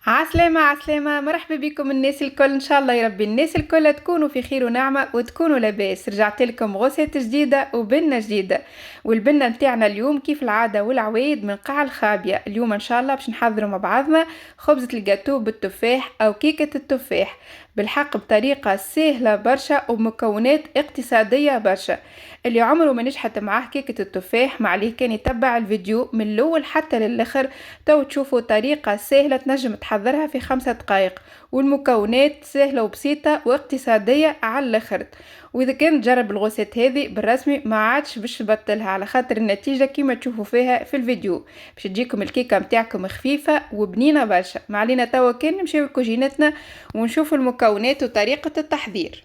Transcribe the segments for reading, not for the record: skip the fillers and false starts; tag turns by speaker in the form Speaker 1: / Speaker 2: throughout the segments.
Speaker 1: عسلامة عسلامة، مرحبا بكم الناس الكل. ان شاء الله يا ربي الناس الكل تكونوا في خير ونعمة وتكونوا لاباس. رجعت لكم غوصات جديدة وبنة جديدة، والبنة متاعنا اليوم كيف العادة والعوايد من قاع الخابية. اليوم ان شاء الله باش نحضروا مع بعضنا خبزة الجاتو بالتفاح او كيكة التفاح، بالحق بطريقة سهلة برشا ومكونات اقتصادية برشا. اللي عمره ما نجحت معاه كيكة التفاح ما عليه كان يتبع الفيديو من الاول حتى للاخر، تو تشوفوا طريقة سهلة تنجم تحضرها في 5 دقائق، والمكونات سهلة وبسيطة واقتصادية على الاخر. واذا كان تجرب الغوصات هذه بالرسمي ما عادش باش تبطلها، على خاطر النتيجة كيما تشوفوا فيها في الفيديو باش تجيكم الكيكة متاعكم خفيفة وبنينة برشا. ما علينا توا كان نمشيو لكوجينتنا ونشوفوا المكونات وطريقة التحضير.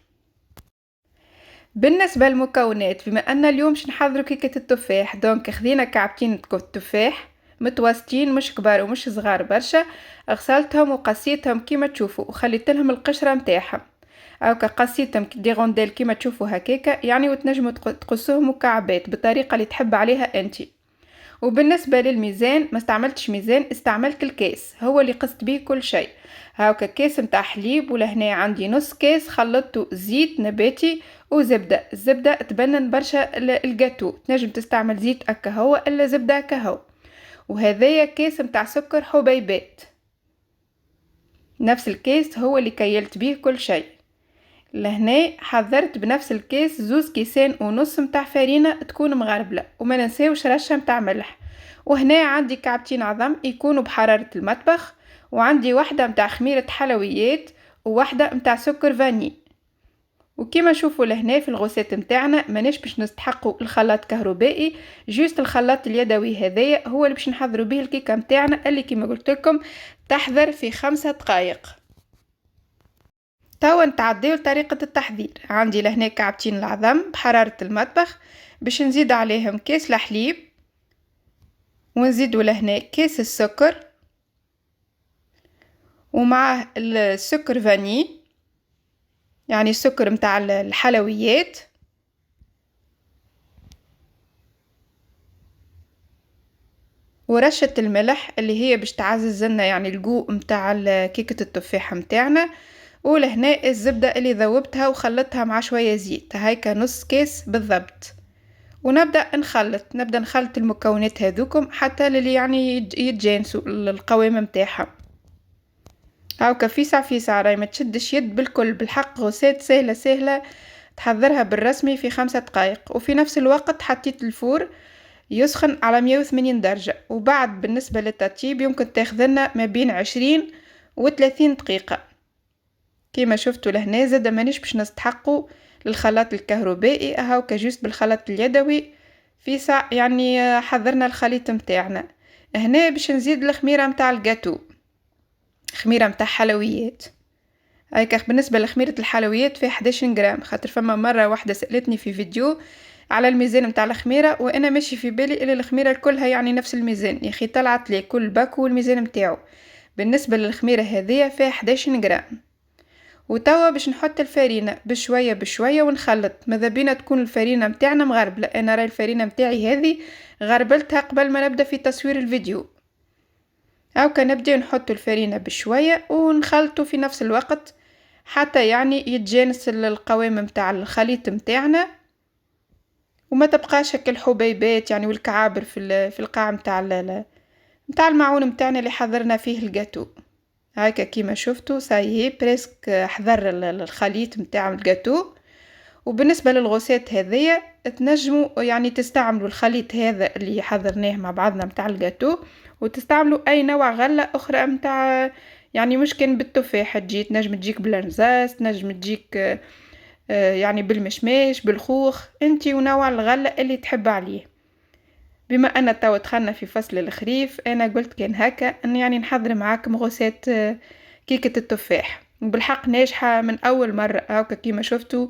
Speaker 1: بالنسبة للمكونات، بما أن اليوم باش نحضروا كيكة التفاح، دونك خذينا كعبتين التفاح متوسطين، مش كبار ومش صغار برشا. غسلتهم وقصيتهم كيما تشوفوا وخليت لهم القشرة متاعهم، او قصيتهم دي غونديل كيما تشوفوا هكاكا يعني، وتنجموا تقصوهم مكعبات بالطريقة اللي تحب عليها انتي. وبالنسبة للميزان ما استعملتش ميزان، استعملت الكاس هو اللي قست به كل شيء. هاكا كاس متاع حليب، ولهنا عندي نص كاس خلطته زيت نباتي وزبدة. الزبدة تبنن برشا الجاتو، تنجم تستعمل زيت هو الا زبدة هو. وهذايا كاس متاع سكر حبيبات، نفس الكاس هو اللي كيلت به كل شيء. لهنا حضرت بنفس الكاس 2.5 كيس متاع فرينة تكون مغربلة، وما ننساوش رشة متاع ملح. وهنا عندي كعبتين عظم يكونوا بحرارة المطبخ، وعندي واحدة متاع خميرة حلويات وواحدة متاع سكر فاني. وكما شوفوا لهنا في الغوصات متاعنا ماناش باش نستحقوا الخلاط كهربائي، جوست الخلاط اليدوي هذايا هو اللي باش نحضروا به الكيكة متاعنا اللي كما قلت لكم تحضر في 5 دقائق. توا نتعداو لطريقة التحضير. عندي لهنا كعبتين العظم بحرارة المطبخ، باش نزيد عليهم كاس الحليب، ونزيدو لهنا كاس السكر، ومعه السكر فاني يعني السكر متاع الحلويات، ورشة الملح اللي هي باش تعزز لنا يعني الجو متاع كيكة التفاح متاعنا. ولهنا الزبدة اللي ذوبتها وخلطتها مع شوية زيت، هايكا نص كاس بالضبط. ونبدأ نخلط المكونات هذوكم حتى اللي يعني يتجانسوا القوام متاعها. هاوكا فيسع راهي ما تشدش يد بالكل، بالحق غوسات سهلة سهلة تحضرها بالرسمي في 5 دقائق. وفي نفس الوقت حطيت الفور يسخن على 180 درجة، وبعد بالنسبة للتطيب يمكن تاخذلنا ما بين 20 و30 دقيقة. كما شفتوا لهنا زادا مانيش باش نستحقوا للخلاط الكهربائي، هاوكا جوست بالخلاط اليدوي في ساعة يعني حضرنا الخليط متاعنا. هنا باش نزيد الخميرة متاع الجاتو، خميرة متاع حلويات. هايكا بالنسبة لخميرة الحلويات في 11 غرام، خاطر فما مرة واحدة سألتني في فيديو على الميزان متاع الخميرة، وانا ماشي في بالي الا الخميرة كلها يعني نفس الميزان. يا اخي طلعت لي كل باكو والميزان متاعو. بالنسبة للخميرة هذه فيها 11 غرام. وتوا باش نحط الفرينة بشوية بشوية ونخلط. ماذا بينا تكون الفرينة متاعنا مغربلة، انا راي الفرينة متاعي هذه غربلتها قبل ما نبدأ في تصوير الفيديو. هاكا نبدأ نحط الفرينة بشوية ونخلطه في نفس الوقت حتى يعني يتجانس القوام متاع الخليط متاعنا، وما تبقاش هكا الحبيبات يعني والكعابر في القاع متاع المعون متاعنا اللي حضرنا فيه الجاتو. هاكا كيما شفتوا سايي بريسك حضر الخليط متاع الجاتو. وبالنسبة للغوسات هذية تنجموا يعني تستعملوا الخليط هذا اللي حضرناه مع بعضنا متاع الجاتو، وتستعملوا اي نوع غلة اخرى متاع يعني مش كان بالتفاح تنجم تجيك بالارزاز، تنجم تجيك يعني بالمشماش بالخوخ انتي ونوع الغلة اللي تحب عليه. بما ان توا دخلنا في فصل الخريف انا قلت كان هكا ان يعني نحضر معاكم غوسات كيكة التفاح، وبالحق ناجحة من اول مرة. هاكا كيما شفتوا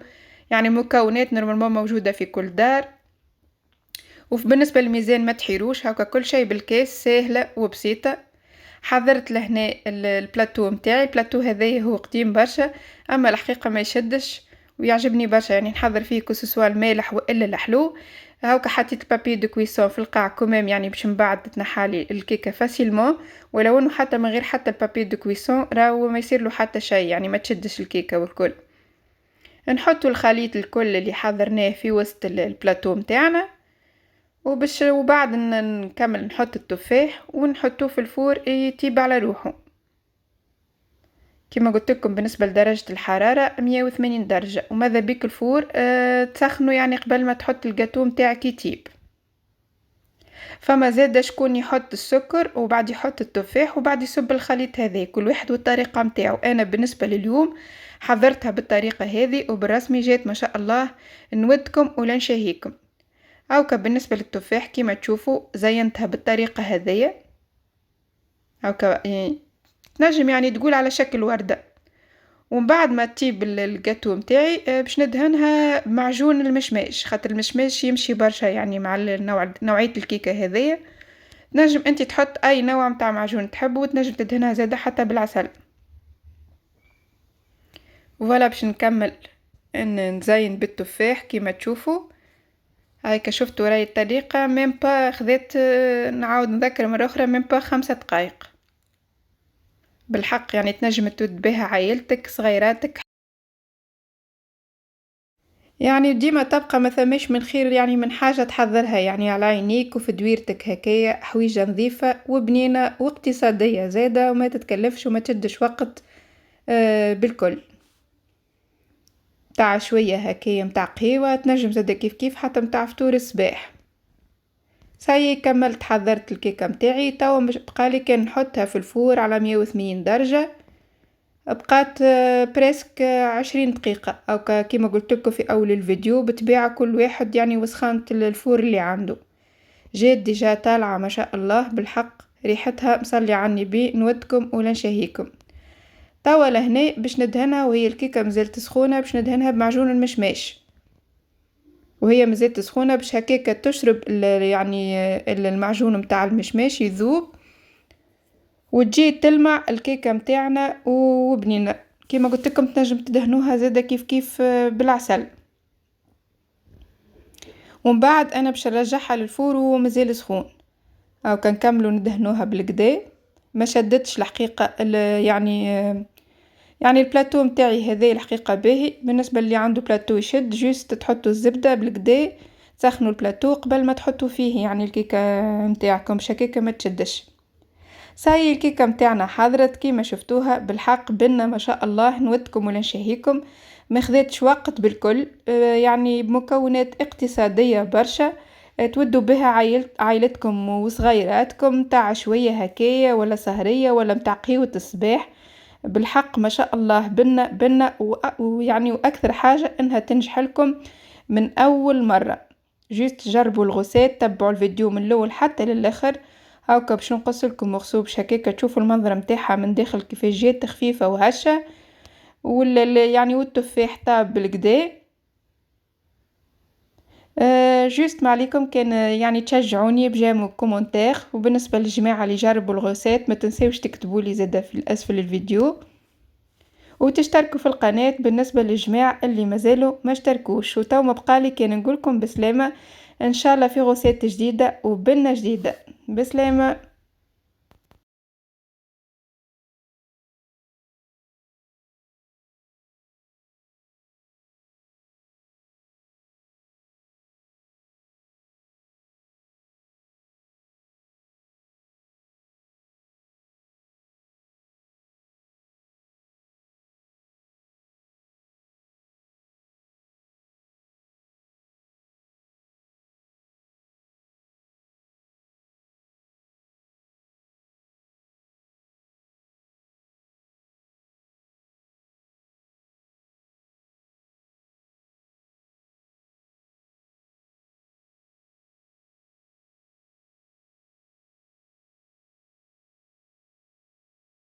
Speaker 1: يعني مكونات نورمالمون موجودة في كل دار. وبالنسبة للميزان ما تحيروش، هاكا كل شيء بالكاس سهلة وبسيطة. حضرت لهنا البلاتو متاعي، البلاتو هذا هو قديم برشا اما الحقيقة ما يشدش ويعجبني برشا، يعني نحضر فيه كسوسوا المالح والا الحلو. هاوكا حطيت البابي دو كويسون في القاع كمام يعني باش من بعد تنحالي الكيكه فاسيلمون، ولو انه حتى من غير حتى البابي دو كويسون راهو ما يصير له حتى شيء يعني ما تشدش الكيكه والكل. نحطوا الخليط الكل اللي حضرناه في وسط البلاطو متاعنا، وبعد نكمل نحط التفاح ونحطوه في الفور يطيب على روحه. كما قلت لكم بالنسبه لدرجه الحراره 180 درجه، وماذا بيك الفور تسخنوا يعني قبل ما تحط الجاتو متاعك يطيب. فما زاد شكون يحط السكر وبعد يحط التفاح وبعد يصب الخليط هذا، كل واحد والطريقه متاعو. انا بالنسبه لليوم حضرتها بالطريقه هذه وبالرسمي جات ما شاء الله، نودكم ولا نشهيكم. هاكا بالنسبه للتفاح كيما تشوفوا زينتها بالطريقه هذيا، هاكا تنجم يعني تقول على شكل ورده. ومن بعد ما تطيب الجاتو متاعي باش ندهنها بمعجون المشماش، خاطر المشماش يمشي برشا يعني مع نوعيه الكيكه هذيا. تنجم انت تحط اي نوع متاع معجون تحبه، وتنجم تدهنها زاده حتى بالعسل. وفوالا باش نكمل نزين بالتفاح كيما تشوفوا. هايكا شفتوا راي الطريقه ميم با خذيت، نعاود نذكر مره اخرى ميم با 5 دقائق. بالحق يعني تنجم تود بها عائلتك صغيراتك، يعني ديما تبقى ما ثماش من خير يعني من حاجه تحضرها يعني على عينيك وفي دويرتك هكايا، حويجه نظيفه وبنينه واقتصاديه زاده وما تتكلفش وما تدش وقت بالكل. متاع شويه هكايا متاع قهوه، تنجم زاده كيف كيف حتى متاع فطور الصباح. ساي كملت حضرت الكيكه متاعي، توا بقالي كان نحطها في الفور على 180 درجه، بقات بريسك 20 دقيقة أو كيما قلت لكم في أول الفيديو، بتبيع كل واحد يعني وسخانة الفور اللي عنده. جات ديجا طالعة ما شاء الله بالحق، ريحتها مصلي على النبي، نودكم ولا نشهيكم. توا لهنا باش ندهنها وهي الكيكة مازالت سخونة، باش ندهنها بمعجون المشماش وهي مازالت سخونة باش هكاكا تشرب يعني المعجون متاع المشماش يذوب وتجي تلمع الكيكه متاعنا وبنينه. كيما قلت لكم تنجم تدهنوها زاده كيف كيف بالعسل. ومن بعد انا باش نرجعها للفور ومازال سخون، او كنكملوا ندهنوها بالكدا. ما شدتش الحقيقه يعني البلاطو متاعي هذا الحقيقه باهي، بالنسبه اللي عنده بلاطو يشد جوست تحطوا الزبده بالكدا، تسخنوا البلاطو قبل ما تحطوا فيه يعني الكيكه متاعكم شكيكه ما تشدش. ساي الكيكه متاعنا حضرت كيما شفتوها بالحق بنا ما شاء الله، نودكم ولا نشهيكم. ما خذتش وقت بالكل، يعني بمكونات اقتصاديه برشا، تودوا بها عائلتكم وصغيراتكم متاع شويه هكايا ولا سهريه ولا متاع قهوه الصباح. بالحق ما شاء الله بنا ويعني واكثر حاجه انها تنجح لكم من اول مره. جيست جربوا الغوسات، تبعوا الفيديو من الاول حتى للاخر. هاكا باش نقص لكم مغصوب هكاكا تشوفوا المنظر متاعها من داخل كيفاش جات خفيفه وهشه، ولا يعني والتفاح طاب بالكدا. جوست ما عليكم كان يعني تشجعوني بجامو كومنتير، وبالنسبه للجماعه اللي جربوا الغوسات ما تنساوش تكتبوا لي زاده في اسفل الفيديو، وتشتركوا في القناه بالنسبه للجماعه اللي مازالوا ما اشتركوش. وتو ما بقالي كان نقولكم بسلامه، ان شاء الله في غوسات جديده وبنه جديده. بسلامه.